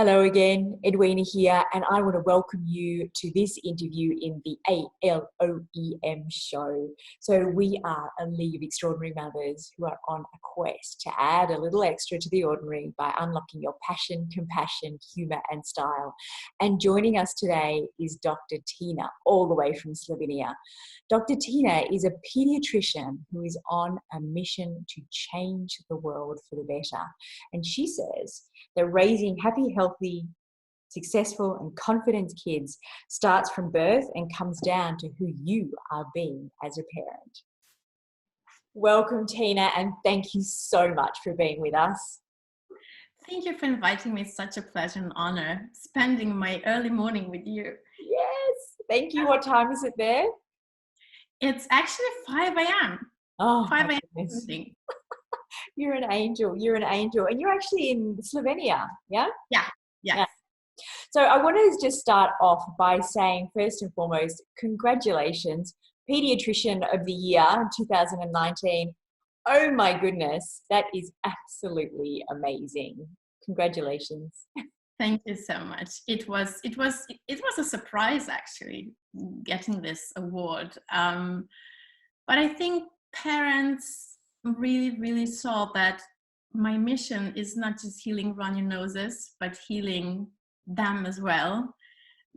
Hello again, Edwina here, and I want to welcome you to this interview in the ALOEM show. So we are a League of Extraordinary Mothers who are on a quest to add a little extra to the ordinary by unlocking your passion, compassion, humour and style. And joining us today is Dr. Tina, all the way from Slovenia. Dr. Tina is a paediatrician who is on a mission to change the world for the better. And she says that raising happy, healthy, successful and confident kids starts from birth and comes down to who you are being as a parent. Welcome, Tina, and thank you so much for being with us. Thank you for inviting me. It's such a pleasure and honor spending my early morning with you. Yes, thank you. What time is it there? It's actually 5 a.m. Oh, 5 a.m. You're an angel. You're an angel. And you're actually in Slovenia, yeah? Yeah. Yes. Yeah. So I want to just start off by saying, first and foremost, congratulations, Paediatrician of the Year 2019. Oh my goodness, that is absolutely amazing. Congratulations. Thank you so much. It was a surprise actually getting this award. But I think parents really saw that my mission is not just healing runny noses, but healing them as well.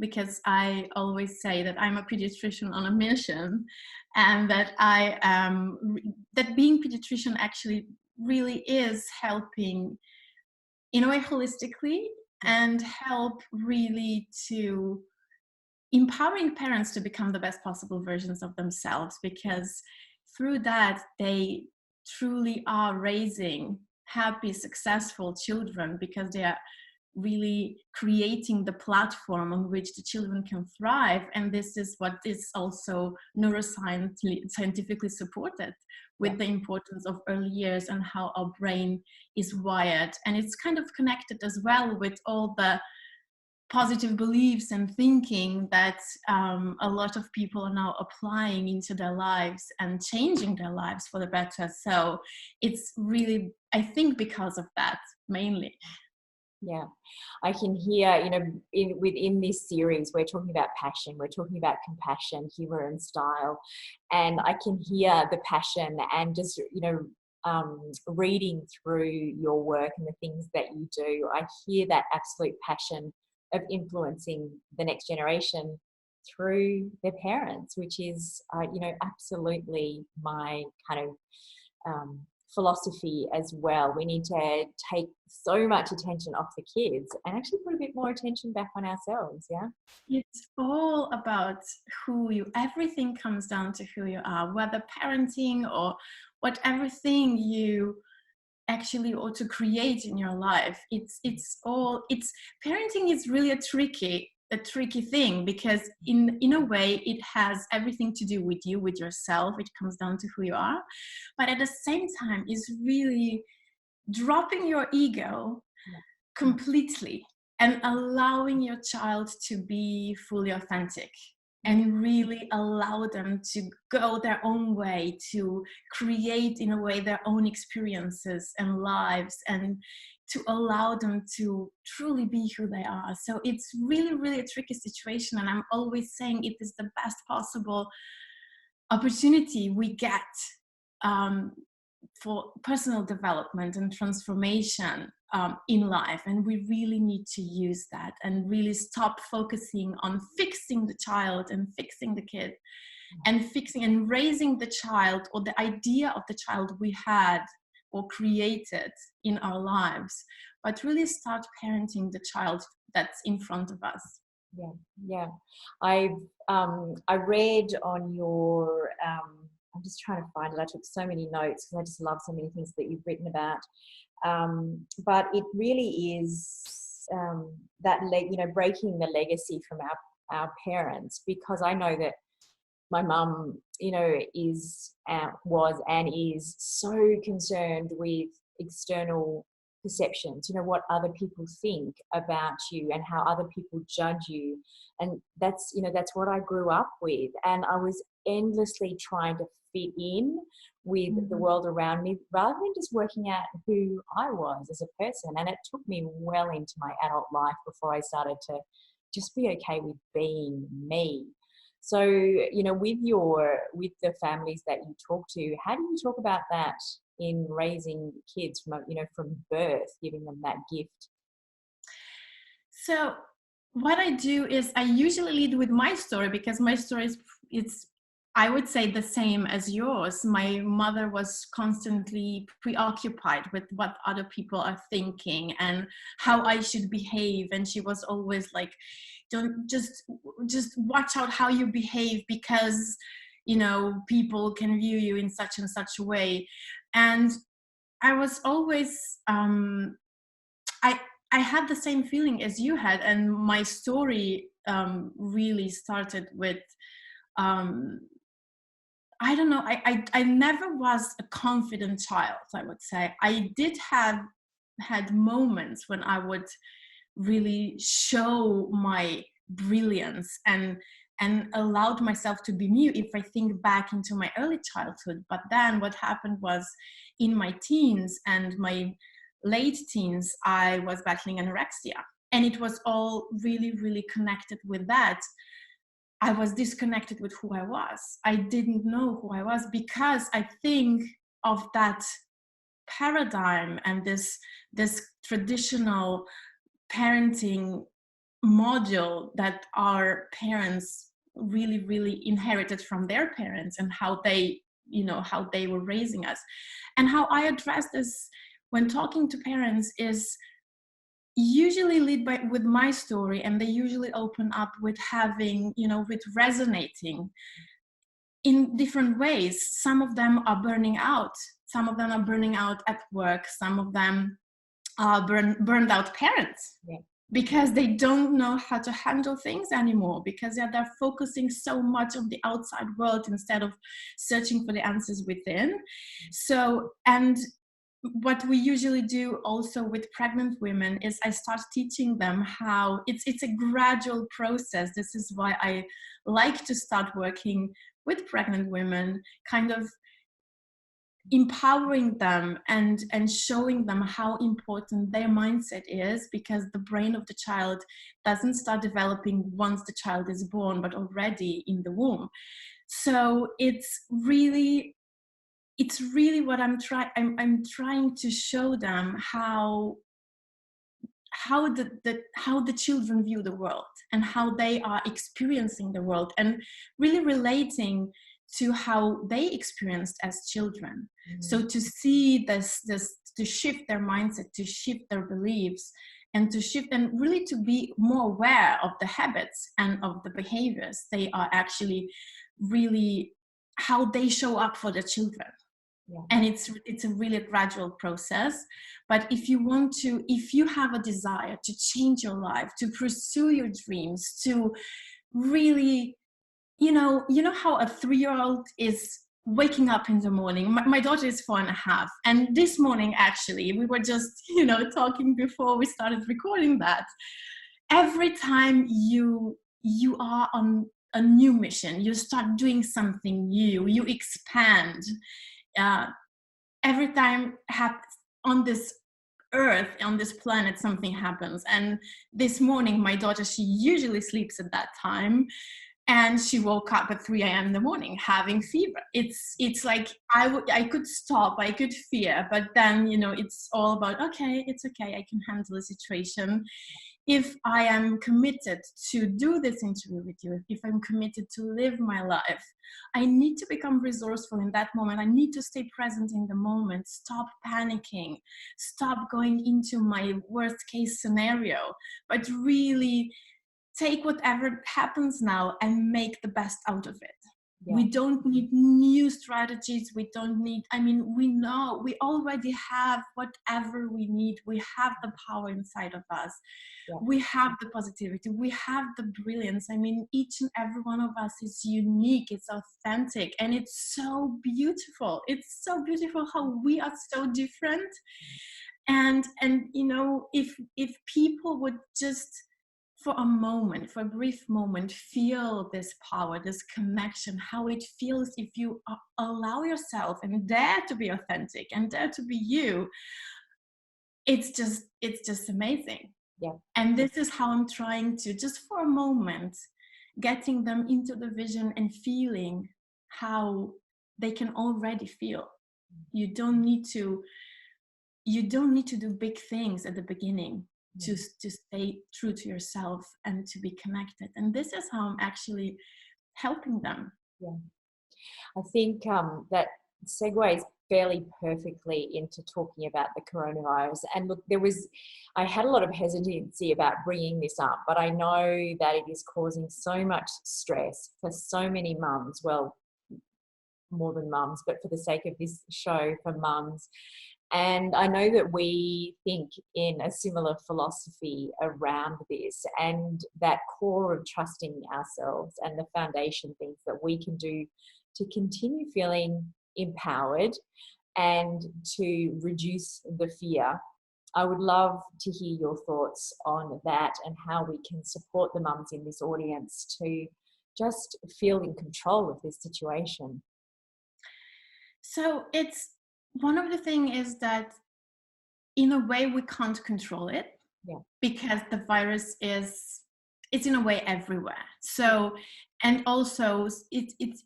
Because I always say that I'm a pediatrician on a mission, and that that being pediatrician actually really is helping in a way holistically and help really to empowering parents to become the best possible versions of themselves, because through that they truly are raising happy, successful children, because they are really creating the platform on which the children can thrive. And this is what is also neuroscientifically supported with the importance of early years and how our brain is wired. And it's kind of connected as well with all the positive beliefs and thinking that a lot of people are now applying into their lives and changing their lives for the better. So it's really, I think, because of that mainly. Yeah, I can hear, within this series, we're talking about passion, we're talking about compassion, humor and style. And I can hear the passion and just, reading through your work and the things that you do, I hear that absolute passion of influencing the next generation through their parents, which is, absolutely my kind of philosophy as well. We need to take so much attention off the kids and actually put a bit more attention back on ourselves. Yeah, it's all about everything comes down to who you are, whether parenting or whatever thing you actually ought to create in your life. Parenting is really a tricky thing, because in a way it has everything to do with you, with yourself. It comes down to who you are, but at the same time is really dropping your ego completely and allowing your child to be fully authentic and really allow them to go their own way, to create in a way their own experiences and lives, and to allow them to truly be who they are. So it's really a tricky situation, and I'm always saying it is the best possible opportunity we get for personal development and transformation in life. And we really need to use that and really stop focusing on fixing the child and fixing the kid and fixing and raising the child, or the idea of the child we had or created in our lives, but really start parenting the child that's in front of us. Yeah. I read on your I'm just trying to find it. I took so many notes because I just love so many things that you've written about. But it really is that breaking the legacy from our parents, because I know that my mum, was and is so concerned with external perceptions, what other people think about you and how other people judge you. And that's what I grew up with. And I was endlessly trying to fit in with the world around me rather than just working out who I was as a person. And it took me well into my adult life before I started to just be okay with being me. So, with the families that you talk to, how do you talk about that in raising kids from birth, giving them that gift? So what I do is I usually lead with my story, because my story it's I would say the same as yours. My mother was constantly preoccupied with what other people are thinking and how I should behave, and she was always like, don't just watch out how you behave, because people can view you in such and such a way. And I was always I had the same feeling as you had, and my story really started with I don't know, I never was a confident child, I would say. I did have had moments when I would really show my brilliance and allowed myself to be me if I think back into my early childhood. But then what happened was, in my teens and my late teens, I was battling anorexia, and it was all really, really connected with that. I was disconnected with who I was. I didn't know who I was, because I think of that paradigm and this traditional parenting module that our parents really, really inherited from their parents, and how they were raising us. And how I address this when talking to parents is usually with my story, and they usually open up with having, with resonating in different ways. Some of them are burning out. Some of them are burning out at work. Some of them are burned out parents. Yeah. Because they don't know how to handle things anymore, because they're focusing so much on the outside world instead of searching for the answers within. So, and what we usually do also with pregnant women is I start teaching them how it's a gradual process. This is why I like to start working with pregnant women, kind of empowering them and showing them how important their mindset is, because the brain of the child doesn't start developing once the child is born, but already in the womb. So it's really what I'm trying to show them how the children view the world and how they are experiencing the world, and really relating to how they experienced as children. Mm-hmm. So to see this to shift their mindset, to shift their beliefs, and to shift and really to be more aware of the habits and of the behaviors they are actually really how they show up for the children. Yeah. And it's a really gradual process. But if you have a desire to change your life, to pursue your dreams, to really, you know how a 3-year-old is waking up in the morning. My daughter is 4.5, and this morning actually we were just talking before we started recording that every time you are on a new mission, you start doing something new, you expand. Every time on this earth, on this planet, something happens. And this morning, my daughter, she usually sleeps at that time, and she woke up at 3 a.m. in the morning having fever. It's like I could stop, I could fear, but then it's all about, okay, it's okay, I can handle the situation. If I am committed to do this interview with you, if I'm committed to live my life, I need to become resourceful in that moment. I need to stay present in the moment, stop panicking, stop going into my worst case scenario, but really take whatever happens now and make the best out of it. Yeah. We don't need new strategies. We don't need, we know, we already have whatever we need. We have the power inside of us. Yeah. We have the positivity. We have the brilliance. Each and every one of us is unique. It's authentic. And it's so beautiful. It's so beautiful how we are so different. And you know, if people would just for a moment, for a brief moment, feel this power, this connection, how it feels if you allow yourself and dare to be authentic and dare to be you, it's just amazing. Yeah. And this is how I'm trying to, just for a moment, getting them into the vision and feeling how they can already feel. You don't need to do big things at the beginning to stay true to yourself and to be connected. And this is how I'm actually helping them. Yeah. I think that segues fairly perfectly into talking about the coronavirus. And look, I had a lot of hesitancy about bringing this up, but I know that it is causing so much stress for so many mums. Well, more than mums, but for the sake of this show, for mums. And I know that we think in a similar philosophy around this, and that core of trusting ourselves and the foundation things that we can do to continue feeling empowered and to reduce the fear. I would love to hear your thoughts on that and how we can support the mums in this audience to just feel in control of this situation. So it's one of the things is that in a way we can't control it, because the virus it's in a way everywhere. So, and also it's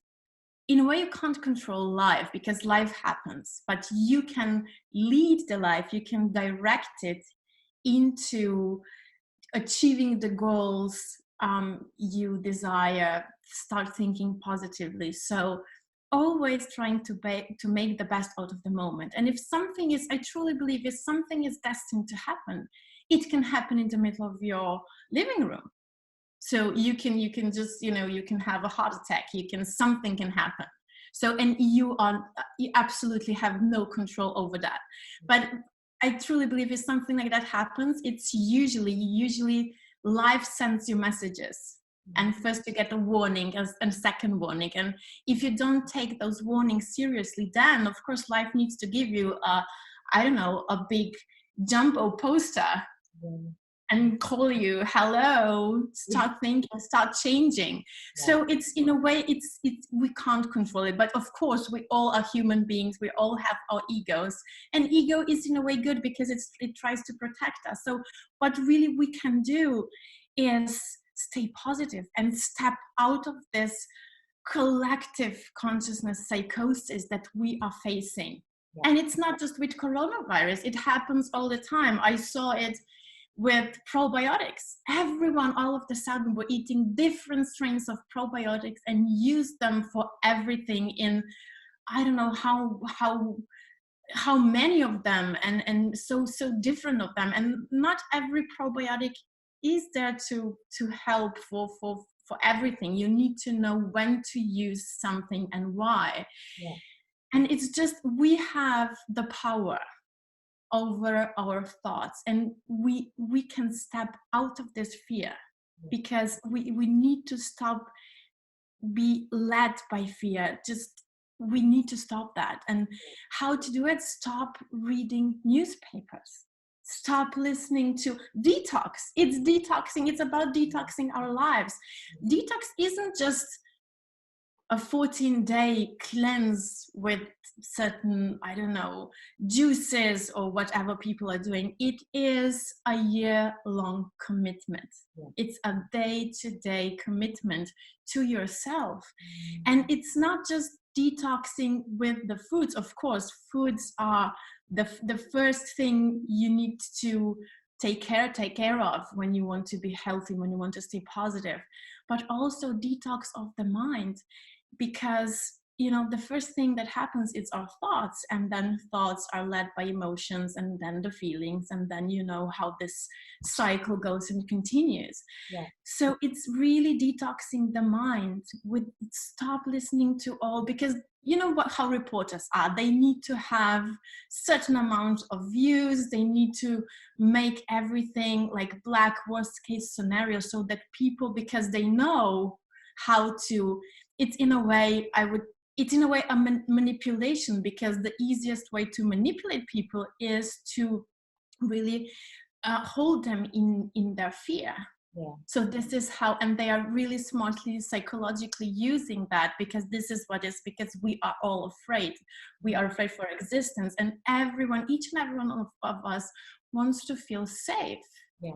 in a way you can't control life because life happens, but you can lead the life, you can direct it into achieving the goals you desire. Start thinking positively. So always trying to make the best out of the moment. And if something is, I truly believe, if something is destined to happen, it can happen in the middle of your living room. So you can just, you can have a heart attack, something can happen. So, and you absolutely have no control over that. But I truly believe if something like that happens, it's usually life sends you messages. And first you get a warning and second warning. And if you don't take those warnings seriously, then of course life needs to give you a big jumbo poster and call you, hello, start thinking, start changing. So it's, in a way, it's we can't control it. But of course, we all are human beings. We all have our egos. And ego is in a way good because it tries to protect us. So what really we can do is stay positive and step out of this collective consciousness psychosis that we are facing. And it's not just with coronavirus. It happens all the time. I saw it with probiotics. Everyone all of a sudden were eating different strains of probiotics and used them for everything in, I don't know how many of them, and so different of them. And not every probiotic is there to help for everything. You need to know when to use something and why. And it's just, we have the power over our thoughts, and we can step out of this fear, because we need to stop be led by fear. Just, we need to stop that. And how to do it? Stop reading newspapers, stop listening to detox. It's detoxing. It's about detoxing our lives. Detox isn't just a 14-day cleanse with certain, I don't know, juices or whatever people are doing. It is a year-long commitment. It's a day-to-day commitment to yourself. And it's not just detoxing with the foods. Of course, foods are the first thing you need to take care of when you want to be healthy, when you want to stay positive, but also detox of the mind. Because, the first thing that happens is our thoughts, and then thoughts are led by emotions, and then the feelings, and then how this cycle goes and continues. So it's really detoxing the mind. Stop listening to all, because how reporters are. They need to have certain amount of views. They need to make everything like black worst case scenario, so that people, because they know how to, it's in a way a manipulation, because the easiest way to manipulate people is to really hold them in their fear. Yeah. So this is how, and they are really smartly psychologically using that, because this is what is, because we are all afraid. We are afraid for existence, and everyone, each and every one of us wants to feel safe. Yeah.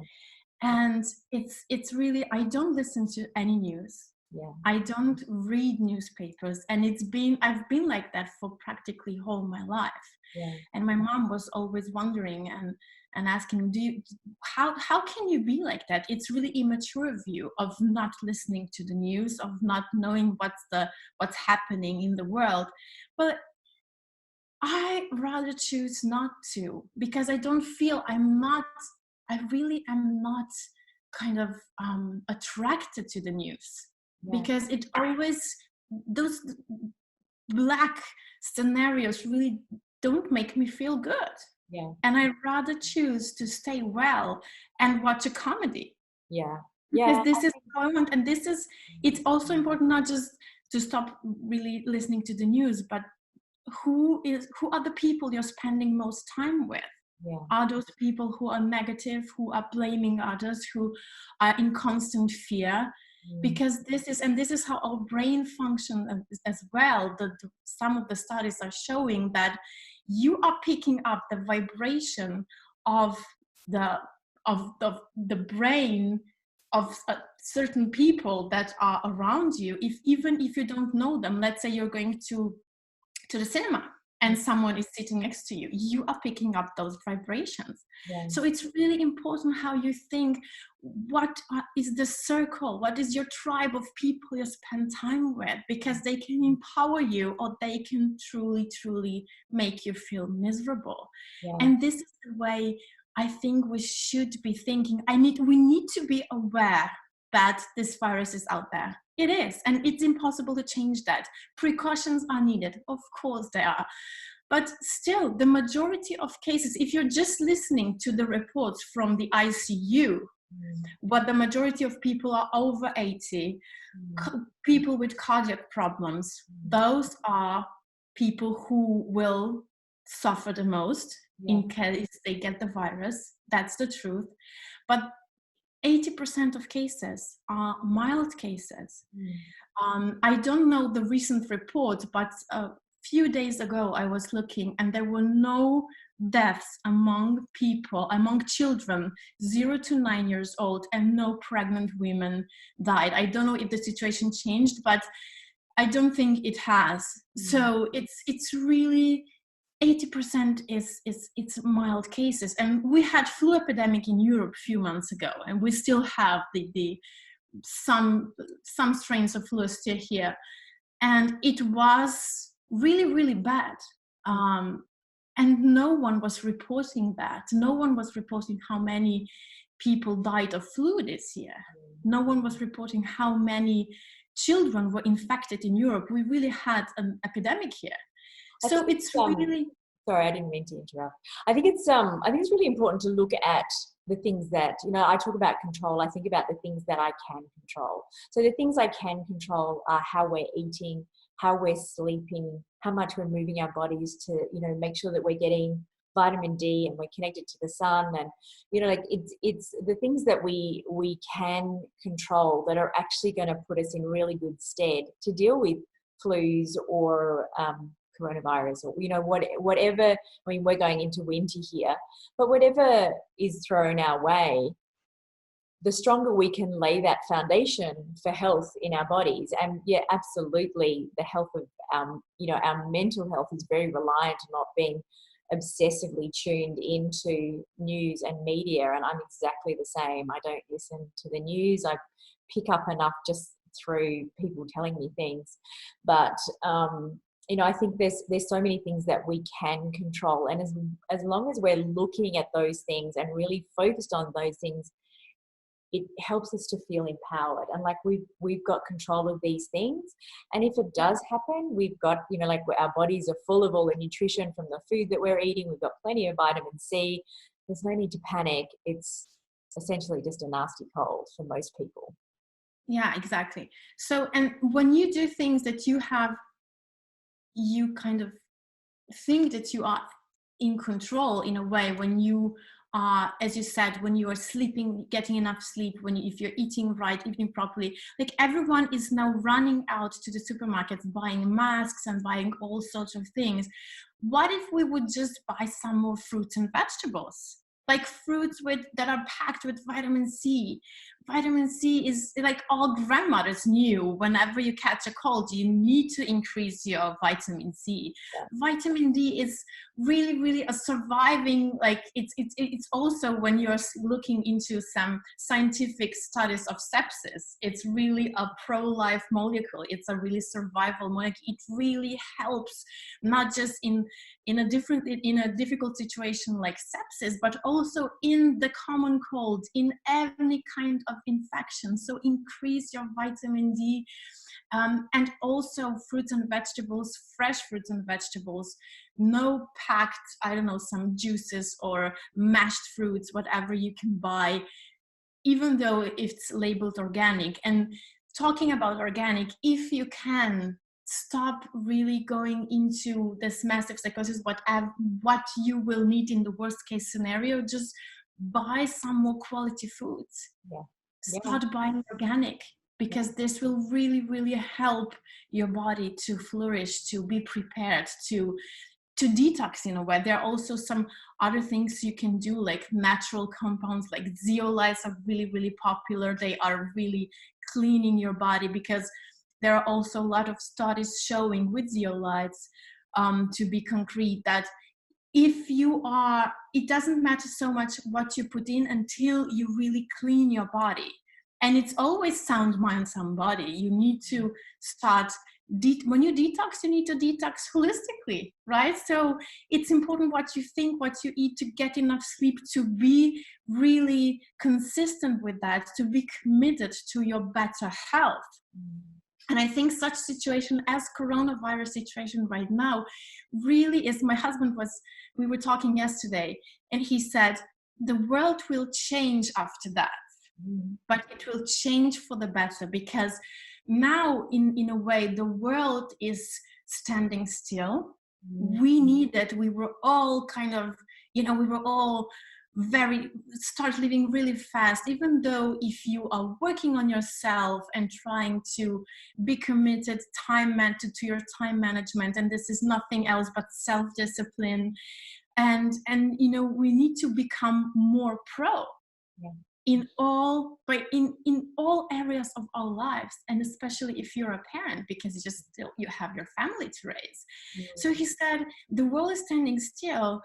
And it's really, I don't listen to any news. Yeah. I don't read newspapers, and I've been like that for practically all my life. Yeah. And my mom was always wondering and asking, how can you be like that? It's really immature of you, of not listening to the news, of not knowing what's happening in the world. But I rather choose not to, because I don't feel I really am not kind of attracted to the news. Yeah. Because it always, those black scenarios really don't make me feel good. Yeah. And I rather choose to stay well and watch a comedy. Yeah. Because Yeah. this is how I want. And it's also important not just to stop really listening to the news, but who are the people you're spending most time with? Yeah. Are those people who are negative, who are blaming others, who are in constant fear? Because this is how our brain functions as well. Some of the studies are showing that you are picking up the vibration of the brain of certain people that are around you, even if you don't know them. Let's say you're going to the cinema and someone is sitting next to you, you are picking up those vibrations. Yeah. So it's really important how you think. What is the circle? What is your tribe of people you spend time with? Because they can empower you, or they can truly, truly make you feel miserable. Yeah. And this is the way I think we should be thinking. We need to be aware that this virus is out there. It is, and it's impossible to change that. Precautions are needed, of course they are. But still, the majority of cases, if you're just listening to the reports from the ICU, but the majority of people are over 80, people with cardiac problems, those are people who will suffer the most in case they get the virus. That's the truth. But 80% of cases are mild cases. I don't know the recent report, but a few days ago I was looking, and there were no deaths among children 0 to 9 years old, and no pregnant women died. I don't know if the situation changed, but I don't think it has. So it's really 80% it's mild cases. And we had flu epidemic in Europe a few months ago, and we still have some strains of flu still here, and it was really, really bad. And no one was reporting that. No one was reporting how many people died of flu this year. No one was reporting how many children were infected in Europe. We really had an epidemic here. So it's really... Sorry, I didn't mean to interrupt. I think it's really important to look at the things that, I talk about control. I think about the things that I can control. So the things I can control are how we're eating, how we're sleeping, how much we're moving our bodies to, make sure that we're getting vitamin D and we're connected to the sun. And, it's the things that we can control that are actually going to put us in really good stead to deal with flus or coronavirus, or whatever. I mean, we're going into winter here, but whatever is thrown our way, the stronger we can lay that foundation for health in our bodies. And absolutely, the health of our mental health is very reliant on not being obsessively tuned into news and media. And I'm exactly the same. I don't listen to the news. I pick up enough just through people telling me things, but I think there's so many things that we can control, and as long as we're looking at those things and really focused on those things, it helps us to feel empowered and like we've got control of these things. And if it does happen, we've got like our bodies are full of all the nutrition from the food that we're eating. We've got plenty of vitamin C. There's no need to panic. It's essentially just a nasty cold for most people. Yeah, exactly. So, and when you do things that you kind of think that you are in control in a way, when you as you said, when you are sleeping, getting enough sleep, if you're eating right, eating properly, like everyone is now running out to the supermarkets, buying masks and buying all sorts of things. What if we would just buy some more fruits and vegetables? Like fruits that are packed with vitamin C. Vitamin C is like all grandmothers knew. Whenever you catch a cold, you need to increase your vitamin C. Yeah. Vitamin D is really, really a surviving, like it's also, when you're looking into some scientific studies of sepsis, it's really a pro-life molecule. It's a really survival molecule. It really helps, not just in a difficult situation like sepsis, but also in the common cold, in any kind of infection. So increase your vitamin D, and also fruits and vegetables, fresh fruits and vegetables, no packed, I don't know, some juices or mashed fruits, whatever you can buy, even though it's labeled organic. And talking about organic, if you can, stop really going into this massive psychosis, what you will need in the worst case scenario. Just buy some more quality foods. Start buying organic, because this will really, really help your body to flourish, to be prepared, to detox in a way. There are also some other things you can do, like natural compounds, like zeolites are really, really popular. They are really cleaning your body, because there are also a lot of studies showing with zeolites, to be concrete, that if you are, it doesn't matter so much what you put in until you really clean your body. And it's always sound mind, sound body. You need to start, when you detox, you need to detox holistically, right? So it's important what you think, what you eat, to get enough sleep, to be really consistent with that, to be committed to your better health. And I think such situation as coronavirus situation right now really is, my husband we were talking yesterday, and he said, the world will change after that, but it will change for the better, because now in a way, the world is standing still. We needed, we were all kind of, we were all start living really fast, even though if you are working on yourself and trying to be committed to your time management, and this is nothing else but self-discipline, and we need to become more pro in all areas of our lives, and especially if you're a parent, because you have your family to raise. So he said the world is standing still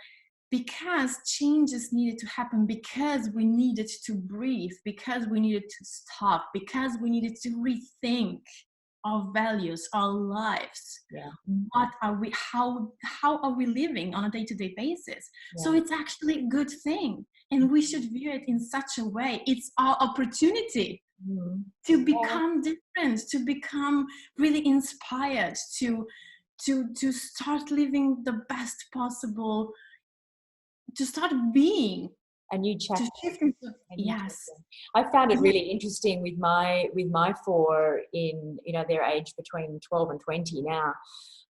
because changes needed to happen, because we needed to breathe, because we needed to stop, because we needed to rethink our values, our lives. What are we, how are we living on a day-to-day basis? So it's actually a good thing, and we should view it in such a way. It's our opportunity to become different, to become really inspired, to start living the best possible, to start being a new chapter. Yes. I found it really interesting with my four in, their age between 12 and 20 now.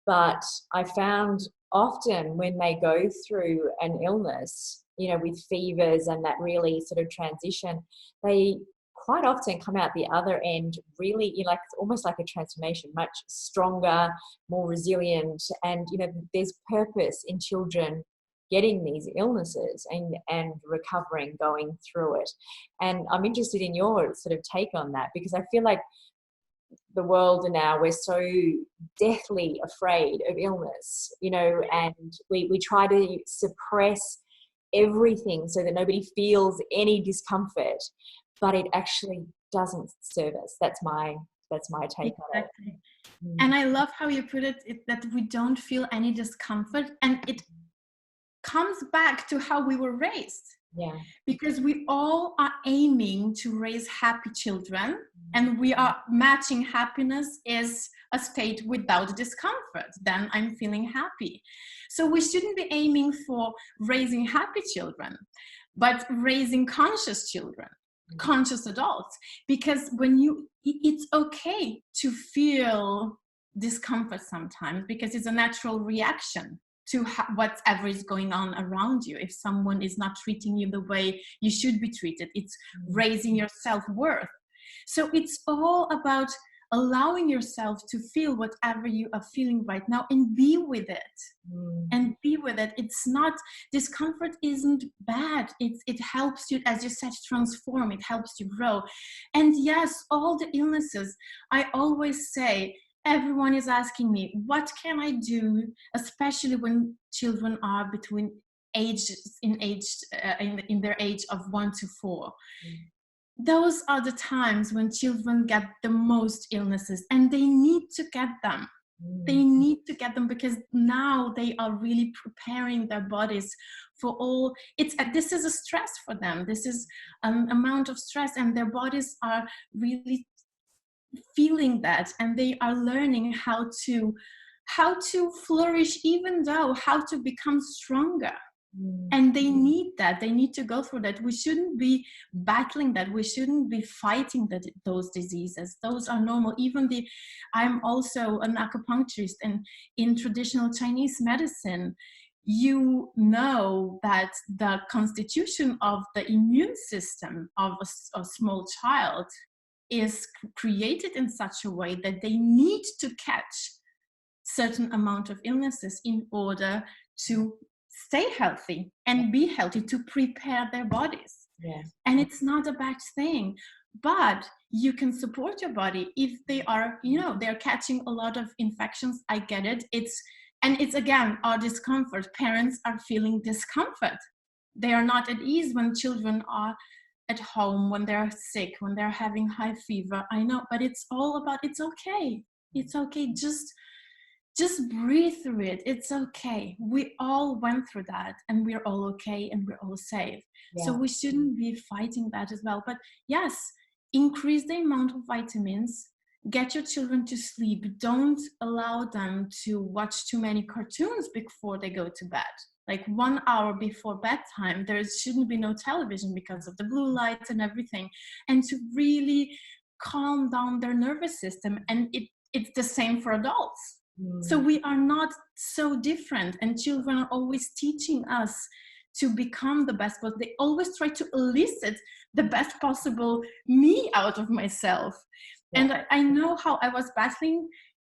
But I found often when they go through an illness, with fevers and that really sort of transition, they quite often come out the other end really, like almost like a transformation, much stronger, more resilient. And, there's purpose in children getting these illnesses and recovering, going through it. And I'm interested in your sort of take on that, because I feel like the world now, we're so deathly afraid of illness, and we try to suppress everything so that nobody feels any discomfort, but it actually doesn't serve us. That's my take on it. And I love how you put it, that we don't feel any discomfort, and it comes back to how we were raised. Because we all are aiming to raise happy children, and we are matching happiness is a state without discomfort. Then I'm feeling happy. So we shouldn't be aiming for raising happy children, but raising conscious children, conscious adults. Because it's okay to feel discomfort sometimes, because it's a natural reaction to whatever is going on around you. If someone is not treating you the way you should be treated, it's raising your self-worth. So it's all about allowing yourself to feel whatever you are feeling right now and be with it. And be with it. It's not, discomfort isn't bad. It helps you, as you said, transform. It helps you grow. And yes, all the illnesses, I always say, everyone is asking me, what can I do, especially when children are between in their age of 1 to 4. Those are the times when children get the most illnesses, and they need to get them. They need to get them because now they are really preparing their bodies for all. This is a stress for them. This is an amount of stress, and their bodies are really feeling that, and they are learning how to flourish, even though how to become stronger. And they need that. They need to go through that. We shouldn't be battling that. We shouldn't be fighting those diseases. Those are normal. I'm also an acupuncturist, and in traditional Chinese medicine, you know that the constitution of the immune system of a small child is created in such a way that they need to catch certain amount of illnesses in order to stay healthy and be healthy, to prepare their bodies. And it's not a bad thing, but you can support your body if they are, they're catching a lot of infections. I get it. It's again, our discomfort. Parents are feeling discomfort. They are not at ease when children are at home, when they're sick, when they're having high fever. I know, but it's all about, it's okay. It's okay. Just breathe through it. It's okay. We all went through that, and we're all okay, and we're all safe. So we shouldn't be fighting that as well. But yes, increase the amount of vitamins, get your children to sleep. Don't allow them to watch too many cartoons before they go to bed. Like 1 hour before bedtime, there shouldn't be no television because of the blue lights and everything. And to really calm down their nervous system. And it's the same for adults. So we are not so different, and children are always teaching us to become the best, but they always try to elicit the best possible me out of myself. And I know how I was battling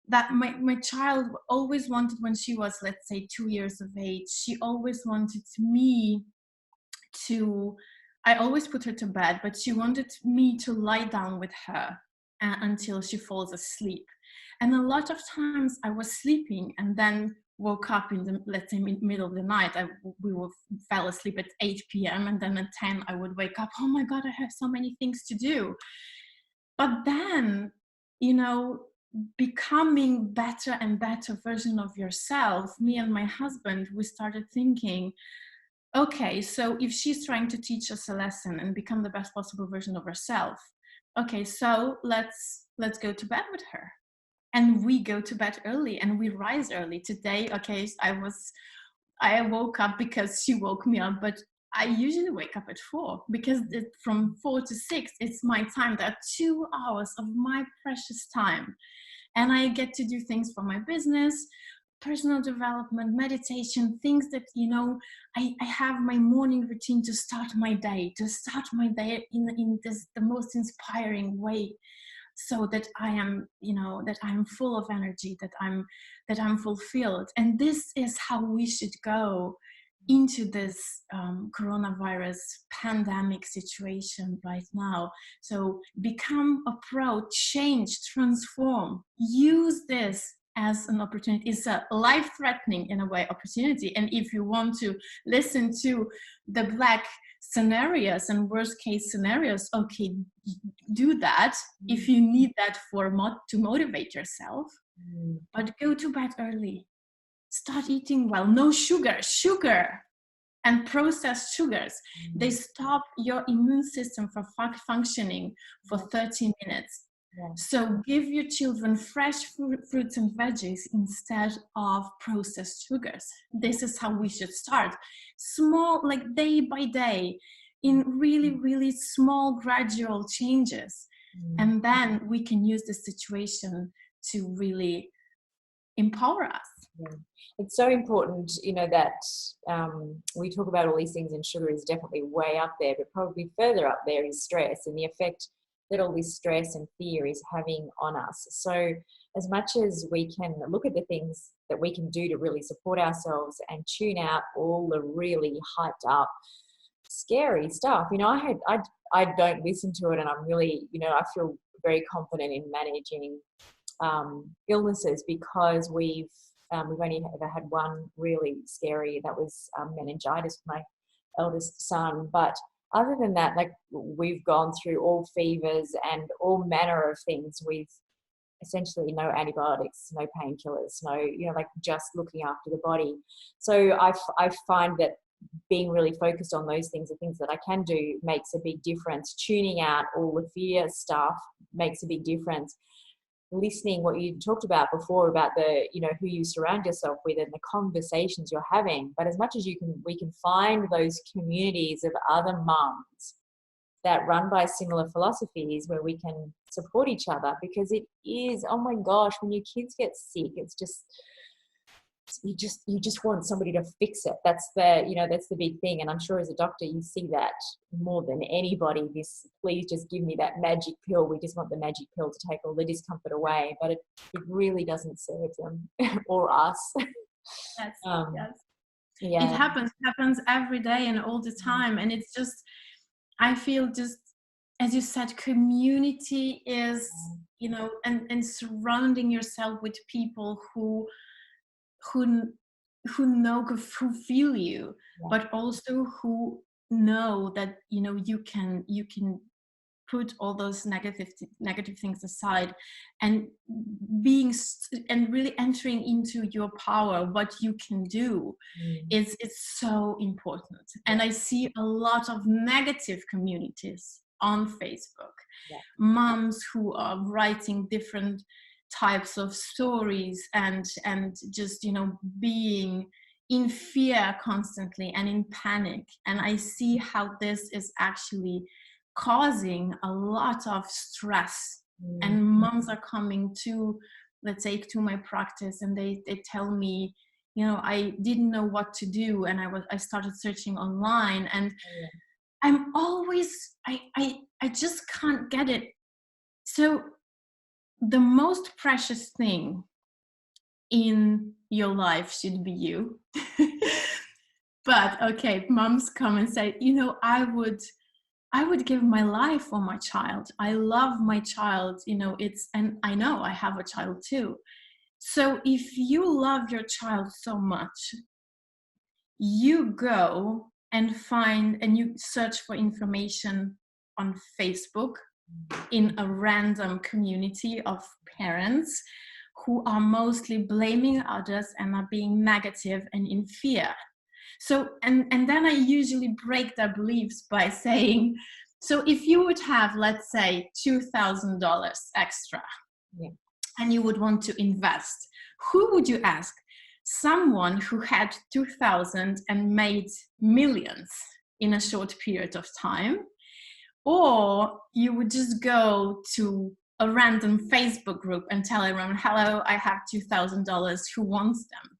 that. My child always wanted, when she was, let's say, 2 years of age, she always wanted me to, I always put her to bed, but she wanted me to lie down with her until she falls asleep. And a lot of times I was sleeping and then woke up in the, let's say, middle of the night. Fell asleep at 8 p.m. and then at 10 I would wake up. Oh my God, I have so many things to do. But then, becoming better and better version of yourself, me and my husband, we started thinking, okay, so if she's trying to teach us a lesson and become the best possible version of herself, okay, so let's go to bed with her. And we go to bed early and we rise early. Today, okay, I woke up because she woke me up, but I usually wake up at 4 because from 4 to 6, it's my time. There are 2 hours of my precious time. And I get to do things for my business, personal development, meditation, things that, I have my morning routine to start my day in the most inspiring way. So that I am, that I'm full of energy, that I'm fulfilled. And this is how we should go into this coronavirus pandemic situation right now. So become a pro, change, transform, use this as an opportunity. It's a life-threatening, in a way, opportunity. And if you want to listen to the Black scenarios and worst case scenarios, okay, do that if you need that to motivate yourself. But go to bed early, start eating well, no sugar and processed sugars. They stop your immune system from functioning for 30 minutes. So give your children fresh fruits and veggies instead of processed sugars. This is how we should start. Small, like day by day, in really, really small, gradual changes. And then we can use this situation to really empower us. Yeah. It's so important, that we talk about all these things, and sugar is definitely way up there, but probably further up there is stress and the effect that all this stress and fear is having on us. So as much as we can look at the things that we can do to really support ourselves and tune out all the really hyped up, scary stuff, I don't listen to it, and I'm really, I feel very confident in managing illnesses, because we've only ever had one really scary, that was meningitis for my eldest son. But other than that, like, we've gone through all fevers and all manner of things with essentially no antibiotics, no painkillers, no, like just looking after the body. So I find that being really focused on those things, the things that I can do, makes a big difference. Tuning out all the fear stuff makes a big difference. Listening, what you talked about before about the, who you surround yourself with and the conversations you're having. But as much as we can find those communities of other mums that run by similar philosophies where we can support each other, because it is, oh my gosh, when your kids get sick, it's just, you just want somebody to fix it. That's the big thing. And I'm sure as a doctor you see that more than anybody, this, please just give me that magic pill. We just want the magic pill to take all the discomfort away, but it really doesn't serve them or us. Yes, yes. Yeah. It happens every day and all the time. And it's just, I feel just, as you said, community is, and surrounding yourself with people who know, who feel you, but also who know that you can put all those negative things aside, and and really entering into your power, what you can do, is so important. And I see a lot of negative communities on Facebook, moms who are writing different types of stories and just being in fear constantly and in panic. And I see how this is actually causing a lot of stress. And moms are coming to, let's say, to my practice, and they tell me, I didn't know what to do, and I started searching online, and I'm always, I just can't get it. So the most precious thing in your life should be you. But okay, moms come and say, I would give my life for my child. I love my child, and I know I have a child too. So if you love your child so much, you go and you search for information on Facebook in a random community of parents who are mostly blaming others and are being negative and in fear. So, and then I usually break their beliefs by saying, so if you would have, let's say, $2,000 extra, and you would want to invest, who would you ask? Someone who had 2,000 and made millions in a short period of time? Or you would just go to a random Facebook group and tell everyone, hello, I have $2,000, who wants them?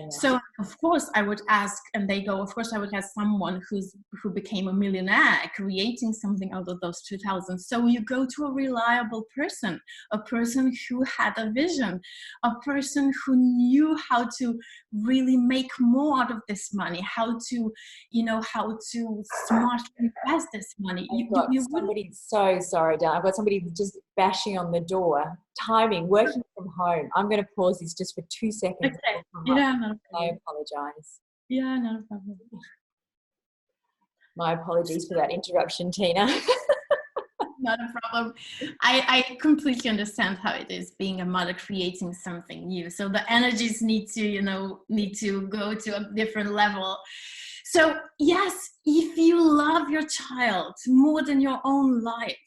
So of course I would ask, and they go, of course I would ask someone who became a millionaire, creating something out of those 2,000. So you go to a reliable person, a person who had a vision, a person who knew how to really make more out of this money, how to smartly invest this money. Somebody, so sorry, Dan. I've got somebody just bashing on the door, timing, working from home. I'm going to pause this just for 2 seconds. Okay. Yeah, I apologize. Yeah, not a problem. My apologies for that interruption, Tina. Not a problem. I completely understand how it is being a mother, creating something new. So the energies need to go to a different level. So yes, if you love your child more than your own life,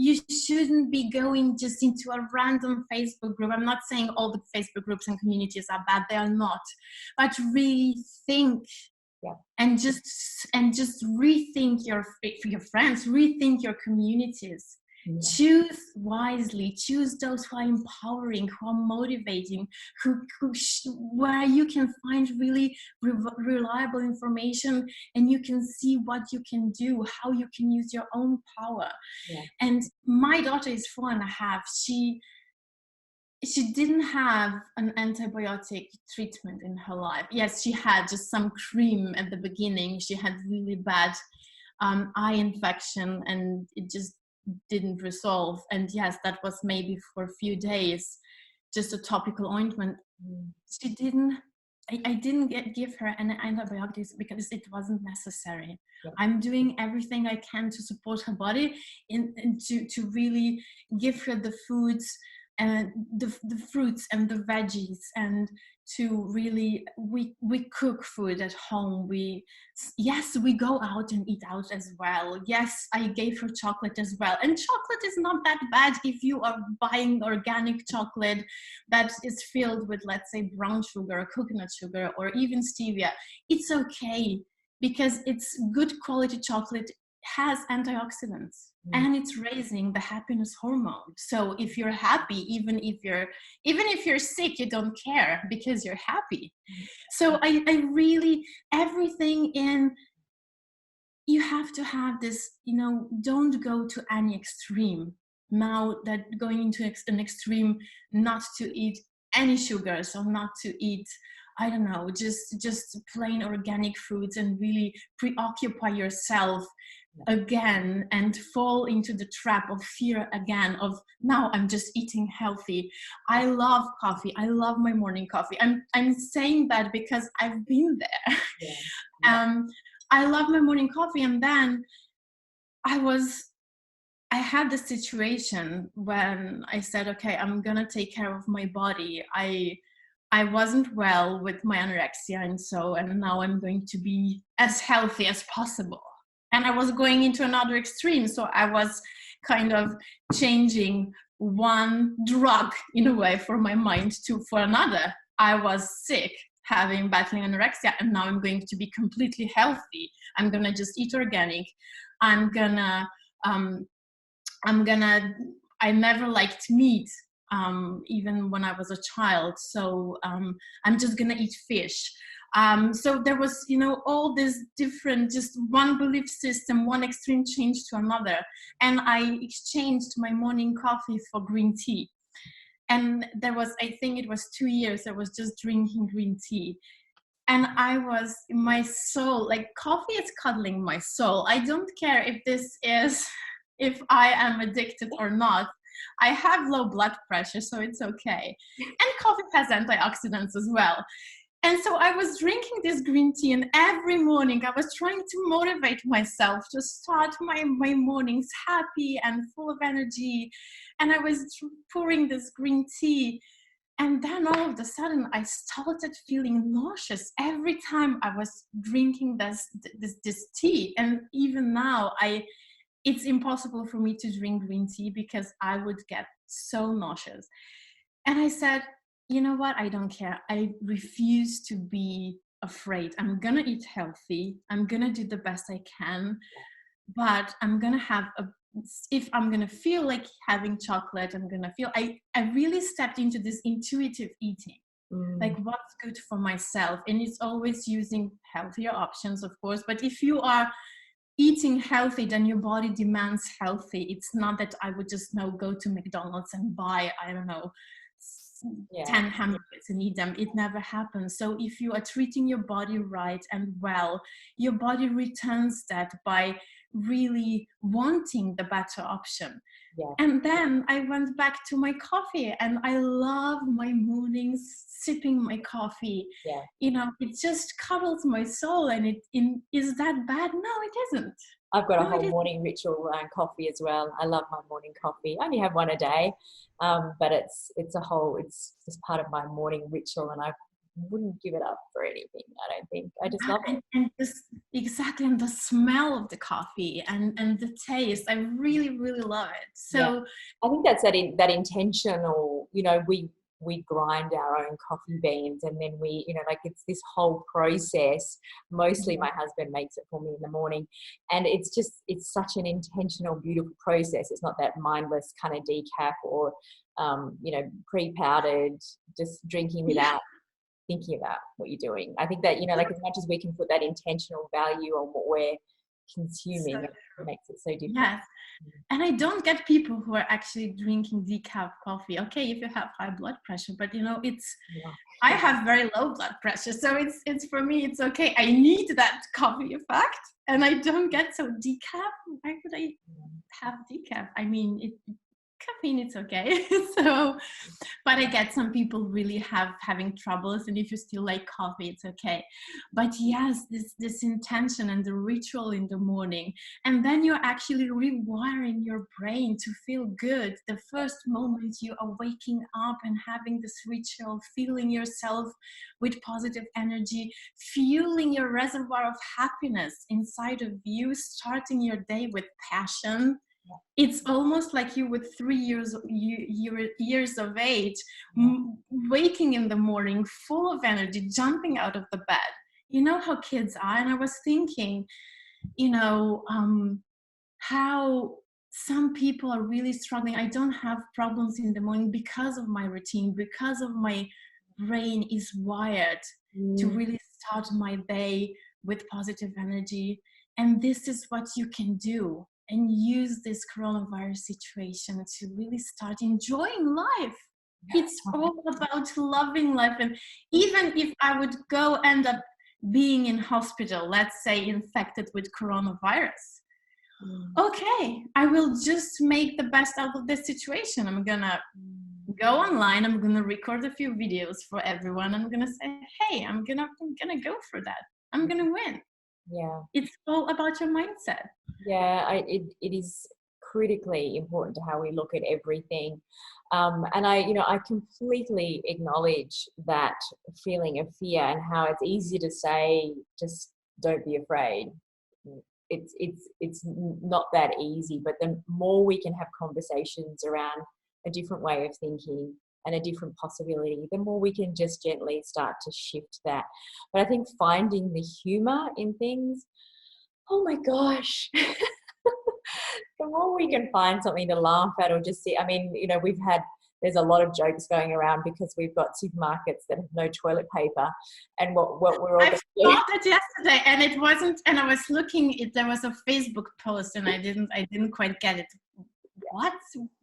you shouldn't be going just into a random Facebook group. I'm not saying all the Facebook groups and communities are bad, they are not. But really think and just rethink your friends, rethink your communities. Yeah. Choose wisely, choose those who are empowering, who are motivating, where you can find really reliable information, and you can see what you can do, how you can use your own power. Yeah. And my daughter is 4.5. She didn't have an antibiotic treatment in her life. Yes, she had just some cream at the beginning. She had really bad eye infection, and it just didn't resolve. And yes, that was maybe for a few days, just a topical ointment. She didn't. I didn't give her an antibiotics because it wasn't necessary. Yeah. I'm doing everything I can to support her body and to really give her the foods and the fruits and the veggies, and to really we cook food at home. Yes, we go out and eat out as well. Yes, I gave her chocolate as well, and chocolate is not that bad if you are buying organic chocolate that is filled with, let's say, brown sugar or coconut sugar or even stevia. It's okay, because it's good quality chocolate, has antioxidants, and it's raising the happiness hormone. So if you're happy, even if you're sick, you don't care because you're happy. So I really, everything in, you have to have this, don't go to any extreme. Now that going into an extreme, not to eat any sugars, or not to eat, I don't know, just plain organic foods, and really preoccupy yourself again and fall into the trap of fear again, of now I'm just eating healthy. I love coffee. I love my morning coffee. I'm saying that because I've been there. Yeah. I love my morning coffee. And then I had the situation when I said, okay, I'm gonna take care of my body. I wasn't well with my anorexia, and now I'm going to be as healthy as possible. And I was going into another extreme. So I was kind of changing one drug in a way for my mind for another. I was sick, battling anorexia, and now I'm going to be completely healthy. I'm going to just eat organic. I never liked meat, even when I was a child. So I'm just going to eat fish. So there was, all this different, just one belief system, one extreme change to another. And I exchanged my morning coffee for green tea. And there was, I think it was 2 years, I was just drinking green tea. And my soul, like coffee is cuddling my soul. I don't care if I am addicted or not. I have low blood pressure, so it's okay. And coffee has antioxidants as well. And so I was drinking this green tea, and every morning I was trying to motivate myself to start my mornings happy and full of energy. And I was pouring this green tea. And then all of a sudden I started feeling nauseous every time I was drinking this tea. And even now it's impossible for me to drink green tea because I would get so nauseous. And I said, you know what? I don't care. I refuse to be afraid. I'm going to eat healthy. I'm going to do the best I can. But I'm going to if I'm going to feel like having chocolate, I'm going to feel, I really stepped into this intuitive eating. Like what's good for myself. And it's always using healthier options, of course. But if you are eating healthy, then your body demands healthy. It's not that I would just now go to McDonald's and buy, I don't know, 10 hamburgers and eat them. It never happens. So if you are treating your body right and well, your body returns that by really wanting the better option. And then I went back to my coffee, and I love my mornings sipping my coffee. It just cuddles my soul. And is that bad? No, it isn't. I've got a whole morning ritual around coffee as well. I love my morning coffee. I only have one a day, but it's just part of my morning ritual, and I wouldn't give it up for anything. I don't think. I just love it. And exactly, and the smell of the coffee and the taste, I really, really love it. So I think that's that intentional. we grind our own coffee beans, and then we, you know, like it's this whole process. Mostly my husband makes it for me in the morning, and it's such an intentional, beautiful process. It's not that mindless kind of decaf or you know, pre-powdered, just drinking without thinking about what you're doing. I think that, you know, like as much as we can put that intentional value on what we're consuming, it makes it so different. Yes. And I don't get people who are actually drinking decaf coffee. Okay, if you have high blood pressure, but you know, I have very low blood pressure, so it's for me, it's okay. I need that coffee effect, and I don't get so decaf. Why would I have decaf? I mean, caffeine, it's okay. So, but I get some people really having troubles, and if you still like coffee, it's okay. But yes, this intention and the ritual in the morning, and then you're actually rewiring your brain to feel good. The first moment you are waking up and having this ritual, feeling yourself with positive energy, fueling your reservoir of happiness inside of you, starting your day with passion. It's almost like you with 3 years of age, waking in the morning full of energy, jumping out of the bed. You know how kids are. And I was thinking, you know, how some people are really struggling. I don't have problems in the morning because of my routine, because of my brain is wired to really start my day with positive energy. And this is what you can do, and use this coronavirus situation to really start enjoying life. It's all about loving life. And even if I would end up being in hospital, let's say infected with coronavirus, okay, I will just make the best out of this situation. I'm gonna go online, I'm gonna record a few videos for everyone. I'm gonna say, hey, I'm gonna go for that. I'm gonna win. Yeah, it's all about your mindset. Yeah, it is critically important to how we look at everything. And I completely acknowledge that feeling of fear and how it's easy to say, just don't be afraid. It's not that easy, but the more we can have conversations around a different way of thinking and a different possibility, the more we can just gently start to shift that. But I think finding the humor in things, oh my gosh, the more we can find something to laugh at or just see. I mean, you know, there's a lot of jokes going around because we've got supermarkets that have no toilet paper, and what we're all I thought that yesterday, and it wasn't, and I was looking, there was a Facebook post, and I didn't quite get it. What?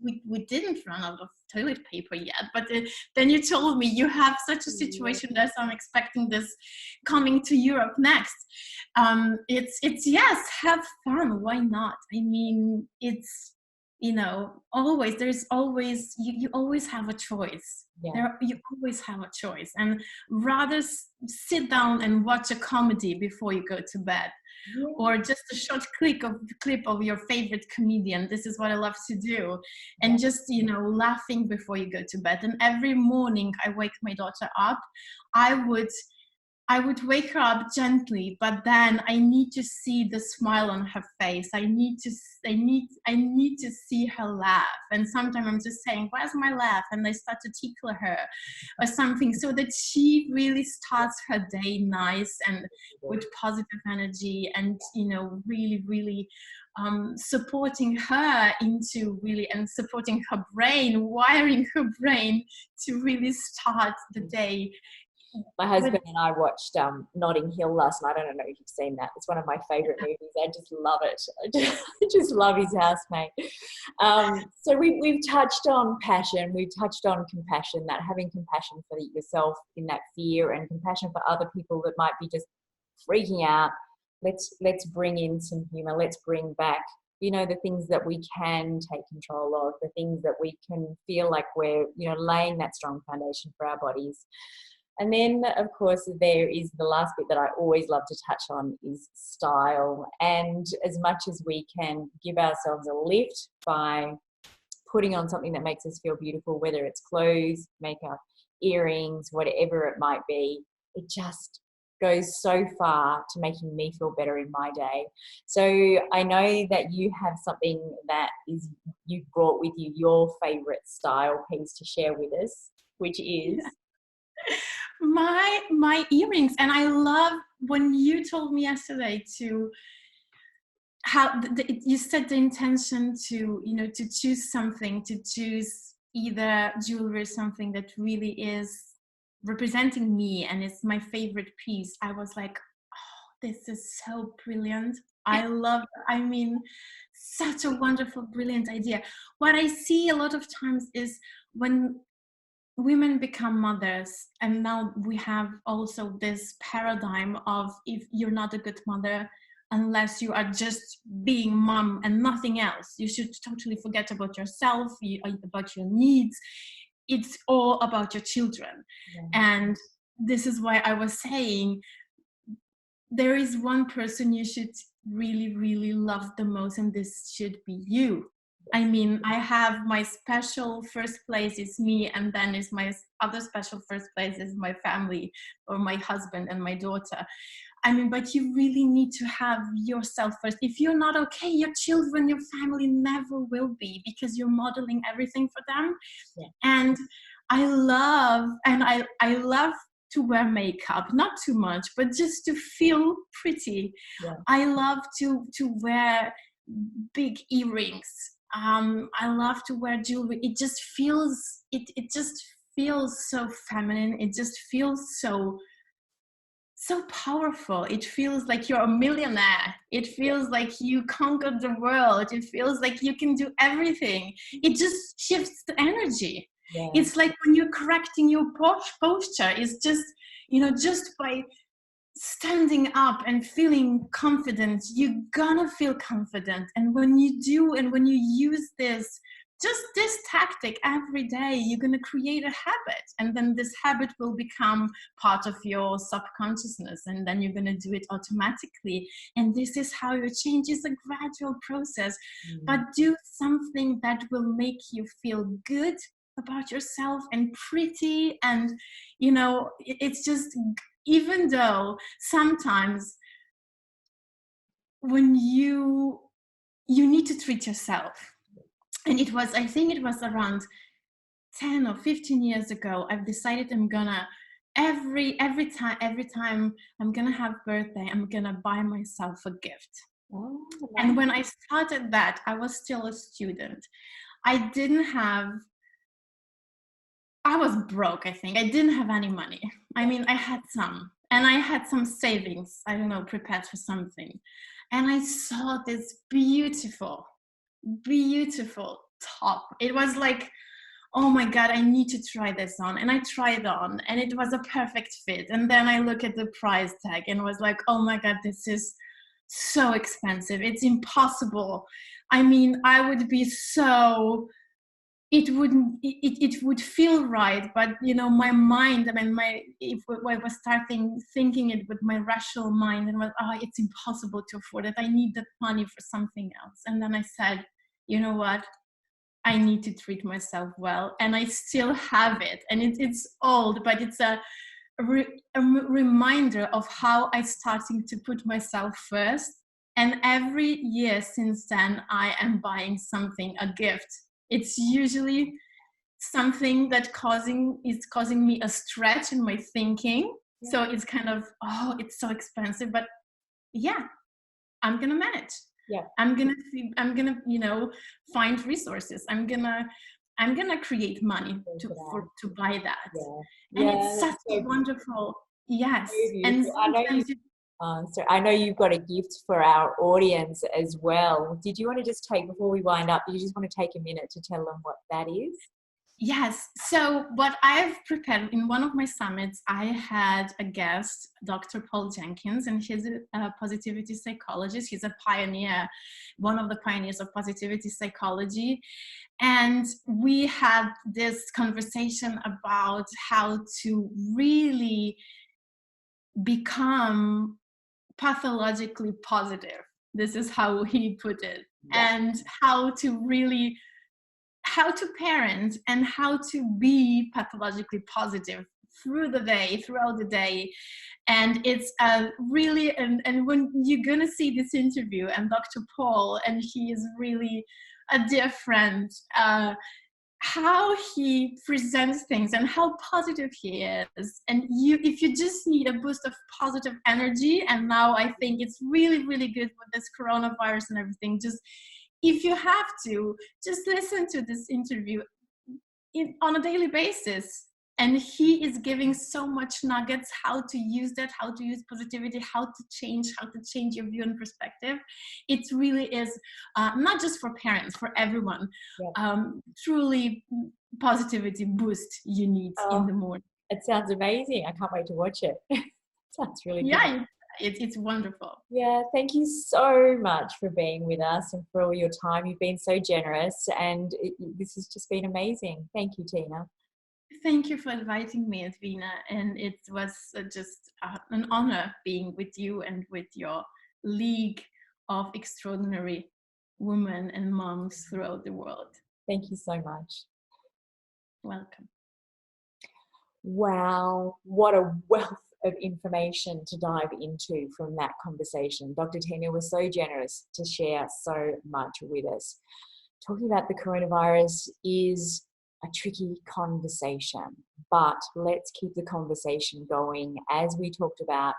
We didn't run out of toilet paper yet, but then you told me you have such a situation that I'm expecting this coming to Europe next. It's yes, have fun. Why not? I mean, it's, you know, there's always, you always have a choice. Yeah. You always have a choice, and rather sit down and watch a comedy before you go to bed. Yeah. Or just a short clip of your favorite comedian. This is what I love to do. And just, you know, laughing before you go to bed. And every morning I wake my daughter up, I would wake her up gently, but then I need to see the smile on her face. I need to see her laugh. And sometimes I'm just saying, where's my laugh? And I start to tickle her or something, so that she really starts her day nice and with positive energy, and, you know, really, really supporting her into really, and supporting her brain, wiring her brain to really start the day. My husband and I watched Notting Hill last night. I don't know if you've seen that. It's one of my favourite movies. I just love it. I just love his housemate. So we've touched on passion. We've touched on compassion, that having compassion for yourself in that fear, and compassion for other people that might be just freaking out. Let's bring in some humour. Let's bring back, you know, the things that we can take control of, the things that we can feel like we're, you know, laying that strong foundation for our bodies. And then, of course, there is the last bit that I always love to touch on, is style. And as much as we can give ourselves a lift by putting on something that makes us feel beautiful, whether it's clothes, makeup, earrings, whatever it might be, it just goes so far to making me feel better in my day. So I know that you have something that is, you brought with you, your favourite style piece to share with us. which is my earrings. And I love when you told me yesterday to how you set the intention to, you know, to choose something, to choose either jewelry or something that really is representing me and it's my favorite piece. I was like, oh, this is so brilliant. I love, I mean, such a wonderful, brilliant idea. What I see a lot of times is when women become mothers, and now we have also this paradigm of, if you're not a good mother unless you are just being mom and nothing else, you should totally forget about yourself, about your needs. It's all about your children. Yeah. And this is why I was saying there is one person you should really, really love the most, and this should be you. I mean, I have my special first place is me, and then is my other special first place is my family or my husband and my daughter. I mean, but you really need to have yourself first. If you're not okay, your children, your family never will be, because you're modeling everything for them. Yeah. And I love to wear makeup, not too much, but just to feel pretty. Yeah. I love to wear big earrings. I love to wear jewelry. It just feels, it just feels so feminine. It just feels so powerful. It feels like you're a millionaire. It feels like you conquered the world. It feels like you can do everything. It just shifts the energy. Yeah. It's like when you're correcting your posture, it's just, you know, just by standing up and feeling confident, you're gonna feel confident. And when you do, and when you use this tactic every day, you're gonna create a habit, and then this habit will become part of your subconsciousness, and then you're gonna do it automatically. And this is how your change is a gradual process. But do something that will make you feel good about yourself and pretty. And, you know, it's just, even though sometimes when you need to treat yourself, and it was, I think it was around 10 or 15 years ago, I've decided I'm gonna, every time I'm gonna have birthday, I'm gonna buy myself a gift. Oh, wow. And when I started that, I was still a student. I was broke, I think. I didn't have any money. I mean, I had some, and I had some savings, I don't know, prepared for something. And I saw this beautiful top. It was like, oh my God, I need to try this on. And I tried on, and it was a perfect fit. And then I look at the price tag and was like, oh my God, this is so expensive. It's impossible. I mean, I would be so, it would feel right, but, you know, my mind, I mean, I was starting thinking it with my rational mind, and was, oh, it's impossible to afford it. I need that money for something else. And then I said, you know what? I need to treat myself well. And I still have it. And it's old, but it's a reminder of how I starting to put myself first. And every year since then, I am buying something, a gift. It's usually something that is causing me a stretch in my thinking. Yeah. So it's kind of, oh, it's so expensive, but yeah, I'm gonna manage. Yeah, I'm gonna, you know, find resources. I'm gonna create money to buy that. Yeah. And it's such a wonderful, yes. And I know you've got a gift for our audience as well. Did you want to just take, before we wind up, you just want to take a minute to tell them what that is? Yes. So what I've prepared, in one of my summits, I had a guest, Dr. Paul Jenkins, and he's a positivity psychologist. He's a pioneer, one of the pioneers of positivity psychology. And we had this conversation about how to really become pathologically positive. This is how he put it. Yeah. And how to parent and how to be pathologically positive throughout the day. And it's really, and when you're gonna see this interview, and Dr. Paul, and he is really a dear friend, how he presents things and how positive he is. And if you just need a boost of positive energy, and now I think it's really, really good with this coronavirus and everything, just if you have to, just listen to this interview on a daily basis. And he is giving so much nuggets, how to use that, how to use positivity, how to change your view and perspective. It really is not just for parents, for everyone. Yeah. Truly positivity boost you need in the morning. It sounds amazing. I can't wait to watch it. Sounds really good. Yeah, it's wonderful. Yeah, thank you so much for being with us and for all your time. You've been so generous, and this has just been amazing. Thank you, Tina. Thank you for inviting me, Edwina, and it was just an honor being with you and with your league of extraordinary women and moms throughout the world. Thank you so much. Welcome. Wow, what a wealth of information to dive into from that conversation. Dr. Tina was so generous to share so much with us. Talking about the coronavirus is a tricky conversation, but let's keep the conversation going as we talked about,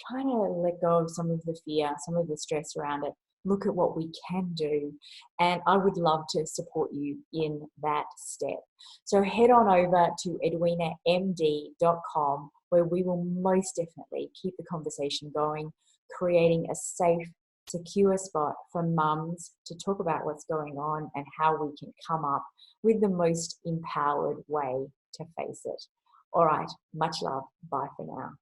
trying to let go of some of the fear, some of the stress around it, look at what we can do. And I would love to support you in that step. So head on over to edwinamd.com, where we will most definitely keep the conversation going, creating a safe, secure spot for mums to talk about what's going on and how we can come up with the most empowered way to face it. All right, much love. Bye for now.